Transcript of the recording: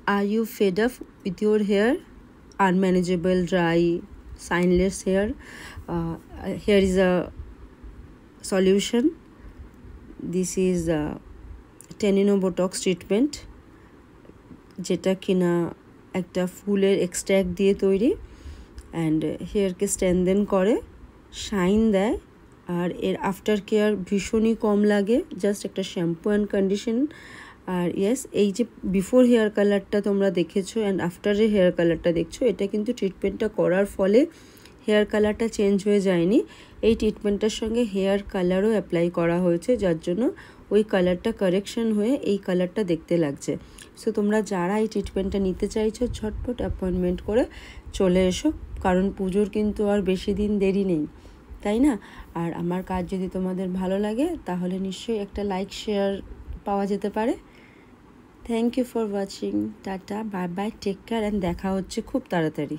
Are you fed up with your hair? Unmanageable, dry, signless hair? Here is a solution. This is Tanino botox treatment, যেটা কিনা একটা ফুলের extract দিয়ে তৈরি, and হেয়ারকে strengthen করে, শাইন দেয়, আর এর আফটার কেয়ার ভীষণই কম লাগে, জাস্ট একটা শ্যাম্পু অ্যান্ড কন্ডিশন। আর ইয়েস, এই যে বিফোর হেয়ার কালারটা তোমরা দেখেছো অ্যান্ড আফটারের হেয়ার কালারটা দেখছো, এটা কিন্তু ট্রিটমেন্টটা করার ফলে হেয়ার কালারটা চেঞ্জ হয়ে যায়নি। এই ট্রিটমেন্টের সঙ্গে হেয়ার কালারও অ্যাপ্লাই করা হয়েছে, যার জন্য ওই কালারটা কারেকশন হয়ে এই কালারটা দেখতে লাগছে। সো তোমরা যারা এই ট্রিটমেন্টটা নিতে চাইছো, ঝটপট অ্যাপয়েন্টমেন্ট করে চলে এসো, কারণ পুজোর কিন্তু আর বেশি দিন দেরি নেই, তাই না? আর আমার কাজ যদি তোমাদের ভালো লাগে তাহলে নিশ্চয়ই একটা লাইক শেয়ার পাওয়া যেতে পারে। Thank you for watching. Tata, bye bye, take care, and দেখা হচ্ছে খুব তাড়াতাড়ি।